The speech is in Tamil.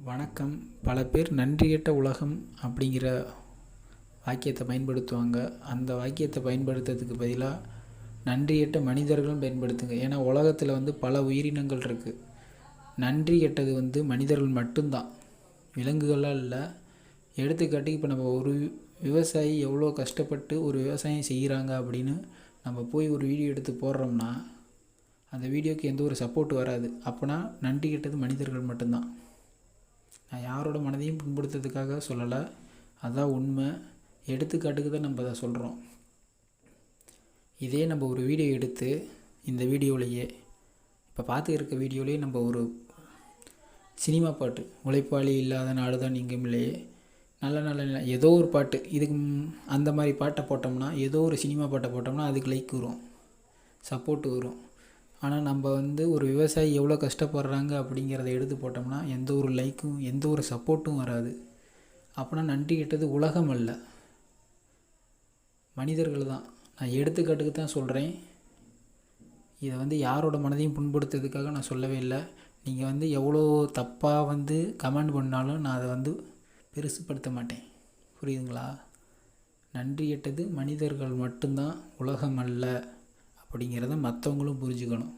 வணக்கம். பல பேர் நன்றிகெட்ட உலகம் அப்படிங்கிற வாக்கியத்தை பயன்படுத்துவாங்க. அந்த வாக்கியத்தை பயன்படுத்துறதுக்கு பதிலாக நன்றிகெட்ட மனிதர்களும் பயன்படுத்துங்க. ஏன்னா உலகத்தில் பல உயிரினங்கள் இருக்குது. நன்றி கெட்டது மனிதர்கள் மட்டும்தான், விலங்குகளால் இல்லை. எடுத்துக்காட்டுக்கு இப்போ நம்ம ஒரு விவசாயி எவ்வளோ கஷ்டப்பட்டு ஒரு விவசாயம் செய்கிறாங்க அப்படின்னு நம்ம போய் ஒரு வீடியோ எடுத்து போடுறோம்னா அந்த வீடியோக்கு எந்த ஒரு சப்போர்ட் வராது. அப்போனா நன்றி கெட்டது மனிதர்கள் மட்டும்தான். நான் யாரோட மனதையும் புண்படுத்துறதுக்காக சொல்லலை, அதுதான் உண்மை. எடுத்துக்காட்டுக்கு தான் நம்ம அதை சொல்கிறோம். இதே நம்ம ஒரு வீடியோ எடுத்து இந்த வீடியோவிலையே இப்போ பார்த்து இருக்க வீடியோலேயே நம்ம ஒரு சினிமா பாட்டு, உழைப்பாளி இல்லாத நாடு தான் இங்குமில்லையே, நல்ல நல்ல ஏதோ ஒரு பாட்டு, இதுக்கு அந்த மாதிரி பாட்டை போட்டோம்னா, ஏதோ ஒரு சினிமா பாட்டை போட்டோம்னா அதுக்கு லைக் வரும், சப்போர்ட் வரும். ஆனால் நம்ம ஒரு விவசாயி எவ்வளோ கஷ்டப்படுறாங்க அப்படிங்கிறத எடுத்து போட்டோம்னா எந்த ஒரு லைக்கும் எந்த ஒரு சப்போர்ட்டும் வராது. அப்போனா நன்றி கெட்டது உலகம் அல்ல, மனிதர்கள் தான். நான் எடுத்துக்காட்டுக்கு தான் சொல்கிறேன். இதை யாரோட மனதையும் புண்படுத்துறதுக்காக நான் சொல்லவே இல்லை. நீங்கள் எவ்வளோ தப்பாக கமெண்ட் பண்ணாலும் நான் அதை பெருசுப்படுத்த மாட்டேன். புரியுதுங்களா? நன்றி கெட்டது மனிதர்கள் மட்டும்தான், உலகம் அல்ல அப்படிங்கிறத மற்றவங்களும் புரிஞ்சுக்கணும்.